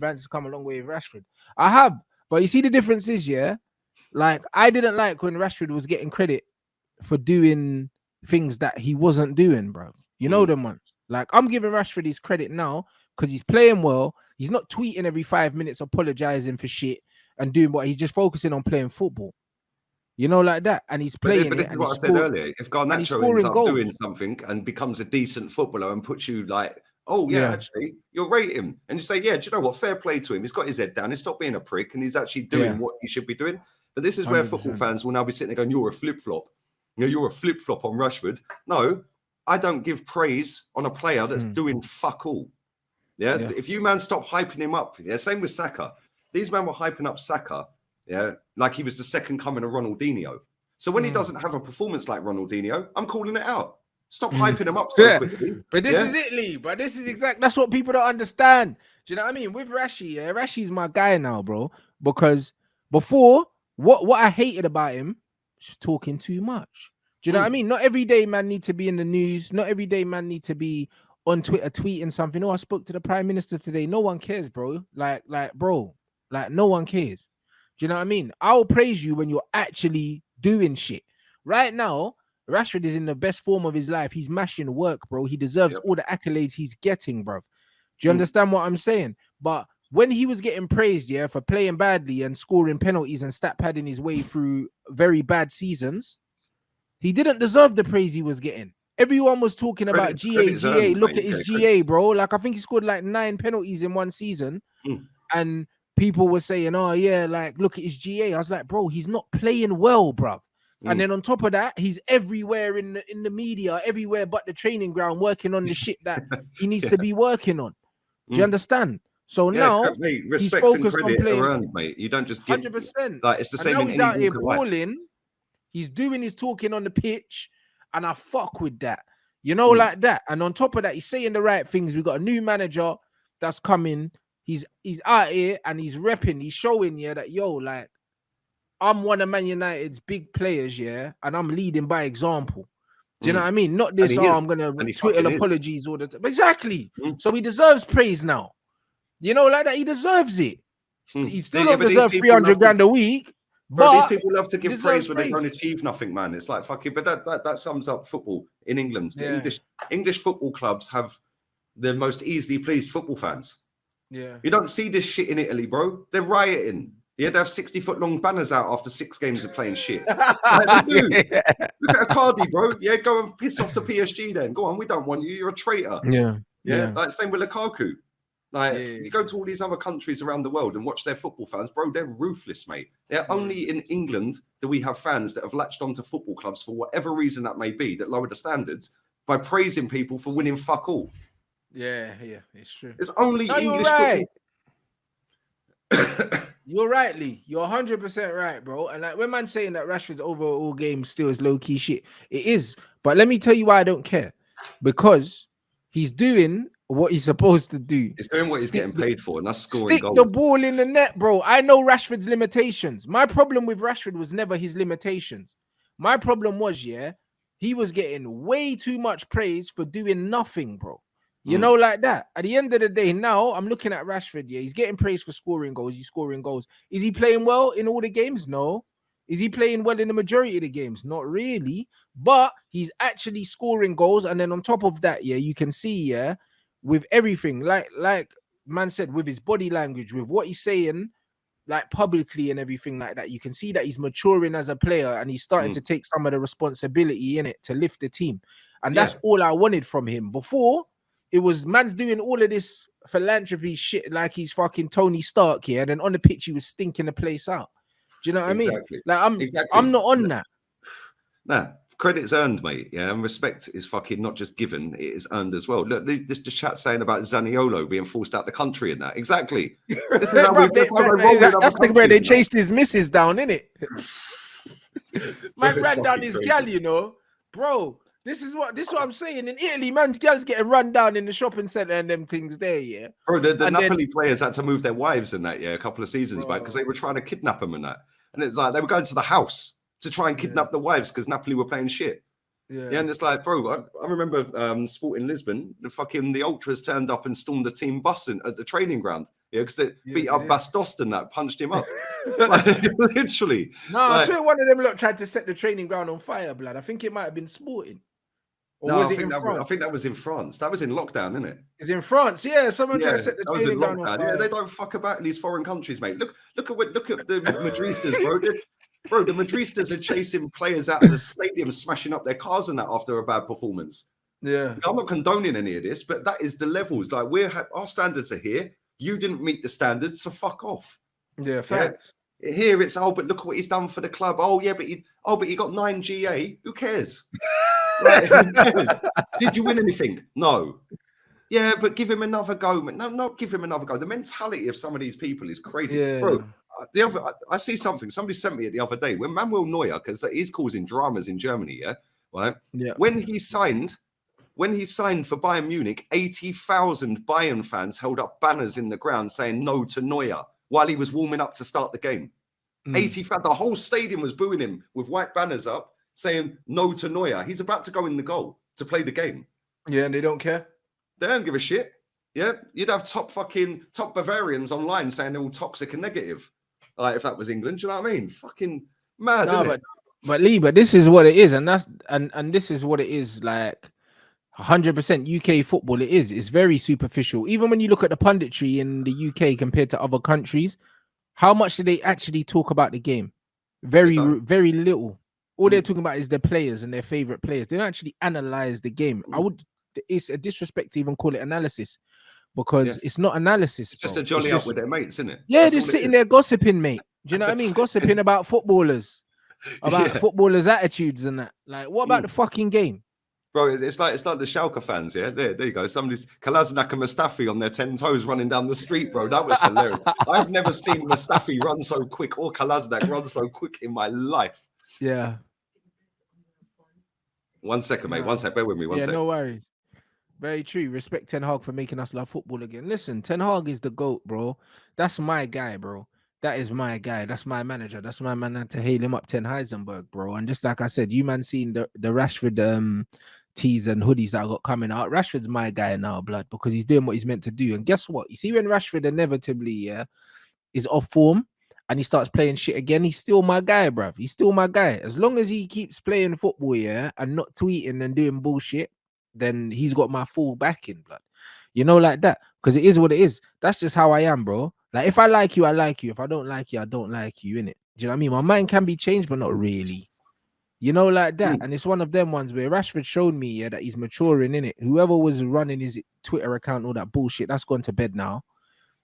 Bants has come a long way with Rashford. I have, but you see the difference is, yeah, like I didn't like when Rashford was getting credit for doing things that he wasn't doing, bro. You know them ones. Like I'm giving Rashford his credit now because he's playing well. He's not tweeting every 5 minutes, apologizing for shit and doing what he's just focusing on playing football. You know, like that, and he's playing but it. This is And what I said earlier. If Garnacho ends up doing something and becomes a decent footballer and puts you like, oh yeah, actually, you'll rate him, and you say, yeah, do you know what? Fair play to him. He's got his head down. He's not being a prick, and he's actually doing what he should be doing. But this is where 100%. Football fans will now be sitting there going, "You're a flip flop. You know, you're a flip flop on Rashford." No, I don't give praise on a player that's doing fuck all. Yeah? If you man stop hyping him up, same with Saka. These men were hyping up Saka, like he was the second coming of Ronaldinho. So when he doesn't have a performance like Ronaldinho, I'm calling it out. Stop hyping him up so quickly. But this is it, Lee. But this is that's what people don't understand. Do you know what I mean? With Rashi, Rashi's my guy now, bro. Because before, what I hated about him, just talking too much. Do you know what I mean? Not every day man need to be in the news. Not every day man need to be on Twitter tweeting something. Oh, I spoke to the Prime Minister today. No one cares, bro. Bro, no one cares. Do you know what I mean? I'll praise you when you're actually doing shit. Right now, Rashford is in the best form of his life. He's mashing work, bro. He deserves all the accolades he's getting, bro. Do you understand what I'm saying? But when he was getting praised, for playing badly and scoring penalties and stat padding his way through very bad seasons, he didn't deserve the praise he was getting. Everyone was talking about GA. Look at his GA, bro. Like, I think he scored like 9 penalties in one season. And people were saying, oh, yeah, like, look at his GA. I was like, bro, he's not playing well, bruv. And then on top of that, he's everywhere in the media, everywhere but the training ground, working on the shit that he needs to be working on. Do you understand? So now he's focused on playing. Earned, mate. You don't just give 100%. Like, it's the same. Now he's out here balling. He's doing his talking on the pitch, and I fuck with that. You know, like that. And on top of that, he's saying the right things. We got a new manager that's coming. He's out here and he's repping. He's showing that like, I'm one of Man United's big players, and I'm leading by example. Do you know what I mean? Not this, I'm going to Twitter apologies all the time. Exactly. So he deserves praise now. You know, like that, he deserves it. He still don't deserve 300 grand a week. But these people love to give praise when they don't achieve nothing, man. It's like fucking, but that sums up football in England. English football clubs have the most easily pleased football fans. Yeah. You don't see this shit in Italy, bro. They're rioting. They have 60-foot long banners out after 6 games of playing shit. Like they do. Look at Icardi, bro. Yeah, go and piss off to PSG then. Go on, we don't want you. You're a traitor. Yeah. Like same with Lukaku. Like you go to all these other countries around the world and watch their football fans, bro. They're ruthless, mate. They're only in England that we have fans that have latched onto football clubs for whatever reason that may be, that lower the standards by praising people for winning fuck all. Yeah, it's true. It's only English football. You're right, Lee. You're 100% right, bro. And like when man's saying that Rashford's overall game still is low-key shit, it is. But let me tell you why I don't care. Because he's doing what he's supposed to do. He's doing what he's getting paid for, and that's scoring goals. Stick the ball in the net, bro. I know Rashford's limitations. My problem with Rashford was never his limitations. My problem was, he was getting way too much praise for doing nothing, bro. You know, like that. At the end of the day, now I'm looking at Rashford. He's getting praised for scoring goals. He's scoring goals. Is he playing well in all the games? No. Is he playing well in the majority of the games? Not really. But he's actually scoring goals. And then on top of that, you can see, with everything, like man said, with his body language, with what he's saying, like publicly and everything like that, you can see that he's maturing as a player and he's starting to take some of the responsibility in it to lift the team. And that's all I wanted from him. Before, it was man's doing all of this philanthropy shit like he's fucking Tony Stark here, and then on the pitch he was stinking the place out. Do you know what I mean? Like I'm not on that. Nah, credit's earned, mate. Yeah, and respect is fucking not just given; it is earned as well. Look, this the chat saying about Zaniolo being forced out the country and that. Exactly. That's where they chased his missus down, innit? Man ran down his gal, you know, bro. This is what I'm saying. In Italy, man's girls getting run down in the shopping centre and them things there, Bro, the Napoli players had to move their wives in that, a couple of seasons back because they were trying to kidnap them and that. And it's like they were going to the house to try and kidnap the wives because Napoli were playing shit. Yeah, and it's like, bro, I remember Sporting Lisbon, the ultras turned up and stormed the team bus at the training ground. Yeah, because they beat up Bastos and that, punched him up. Literally. No, I swear one of them lot tried to set the training ground on fire, blood. I think it might have been Sporting. Or was it in France? I think that was in France. That was in lockdown, isn't it? It's in France, yeah. Someone tried to set the training ground on fire. Yeah, they don't fuck about in these foreign countries, mate. Look at the Madristas, bro. Bro, the Madristas are chasing players out of the stadium, smashing up their cars and that after a bad performance. Yeah, I'm not condoning any of this, but that is the levels. Like our standards are here. You didn't meet the standards, so fuck off. Yeah, facts. Yeah? Here it's but look what he's done for the club. Oh yeah, but he got 9 GA. Who cares? Did you win anything? No. Yeah, but give him another go. No, not give him another go. The mentality of some of these people is crazy. Yeah. Bro, I see something. Somebody sent me it the other day. When Manuel Neuer, because he's causing dramas in Germany, yeah? Right? Yeah. When he signed for Bayern Munich, 80,000 Bayern fans held up banners in the ground saying no to Neuer while he was warming up to start the game. 80,000, the whole stadium was booing him with white banners up saying no to Neuer. He's about to go in the goal to play the game. Yeah, and they don't care. They don't give a shit. Yeah, you'd have top Bavarians online saying they're all toxic and negative. Like if that was England, do you know what I mean? Fucking mad. No, but Lee, but this is what it is, and this is what it is. Like 100% UK football, it is. It's very superficial. Even when you look at the punditry in the UK compared to other countries, how much do they actually talk about the game? Very little. All they're talking about is their players and their favorite players. They don't actually analyze the game. It's a disrespect to even call it analysis because it's not analysis. It's just a jolly up with their mates, isn't it? Yeah, they're sitting there gossiping, mate. Do you know what I mean? Gossiping about footballers, about footballers' attitudes and that. Like, what about the fucking game? Bro, it's like the Schalke fans, yeah? There you go. Somebody's Kolasinac and Mustafi on their 10 toes running down the street, bro. That was hilarious. I've never seen Mustafi run so quick or Kolasinac run so quick in my life. Yeah. 1 second, mate. 1 sec. Bear with me. One second. No worries. Very true. Respect Ten Hag for making us love football again. Listen, Ten Hag is the GOAT, bro. That's my guy, bro. That is my guy. That's my manager. That's my man to hail him up, Ten Heisenberg, bro. And just like I said, you man seen the Rashford tees and hoodies that I got coming out. Rashford's my guy now, blood, because he's doing what he's meant to do. And guess what? You see when Rashford inevitably is off form and he starts playing shit again, he's still my guy, bruv. He's still my guy. As long as he keeps playing football, and not tweeting and doing bullshit, then he's got my full backing, blood. You know, like that. Because it is what it is. That's just how I am, bro. Like, if I like you, I like you. If I don't like you, I don't like you, innit? Do you know what I mean? My mind can be changed, but not really. You know, like that. And it's one of them ones where Rashford showed me that he's maturing, innit? Whoever was running his Twitter account, all that bullshit, that's gone to bed now.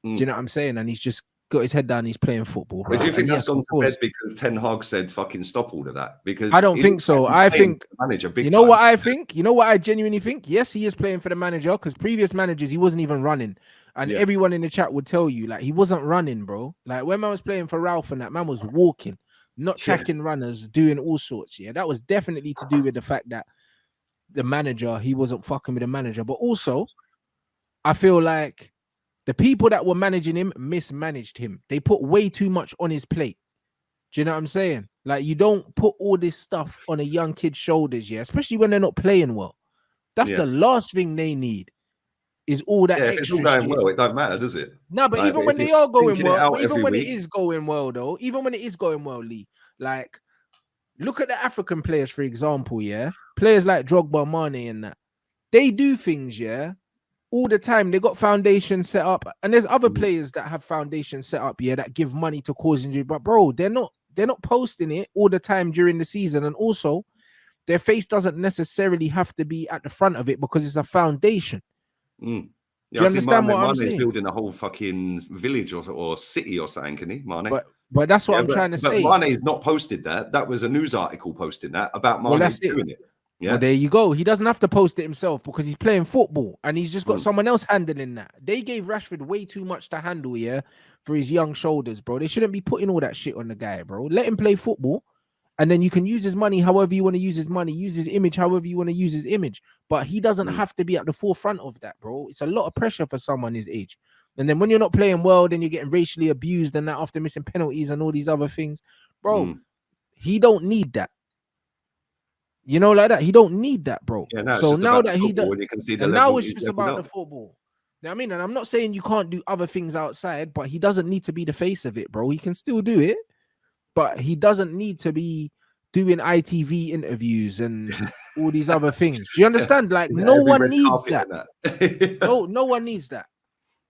Do you know what I'm saying? And he's just got his head down, he's playing football. But do you think that's gone to bed because Ten Hag said fucking stop all of that? Because I don't think so. I think manager, big you know what I think? You know what I genuinely think? Yes, he is playing for the manager because previous managers he wasn't even running. And everyone in the chat would tell you, like, he wasn't running, bro. Like when man was playing for Ralph and that man was walking, not tracking runners, doing all sorts. Yeah, that was definitely to do with the fact that the manager, he wasn't fucking with the manager. But also, I feel like the people that were managing him mismanaged him. They put way too much on his plate. Do you know what I'm saying? Like, you don't put all this stuff on a young kid's shoulders, especially when they're not playing well. That's the last thing they need. Is all that extra if it's all going well, it don't matter, does it? No, but like, even when they are going well, even when it is going well, though, even when it is going well, Lee, like, look at the African players, for example, players like Drogba, Mane and that. They do things, all the time. They got foundations set up, and there's other players that have foundations set up, that give money to cause injury. But bro, they're not posting it all the time during the season, and also their face doesn't necessarily have to be at the front of it because it's a foundation. Do you understand what I'm saying? Mane's building a whole fucking village or city or something, can he, Mane? But that's what I'm trying to say. But Mane's not posted that. That was a news article posting that about Mane doing it. Yeah. Well, there you go. He doesn't have to post it himself because he's playing football and he's just got someone else handling that. They gave Rashford way too much to handle, for his young shoulders, bro. They shouldn't be putting all that shit on the guy, bro. Let him play football. And then you can use his money however you want to use his money, use his image however you want to use his image. But he doesn't have to be at the forefront of that, bro. It's a lot of pressure for someone his age. And then when you're not playing well, then you're getting racially abused and that after missing penalties and all these other things. Bro, he don't need that. You know, like that. He don't need that, bro. Yeah, so now that he does, you can see and now it's just about the football. I mean, and I'm not saying you can't do other things outside, but he doesn't need to be the face of it, bro. He can still do it, but he doesn't need to be doing ITV interviews and all these other things. Do you understand? Like, no one needs that. No one needs that.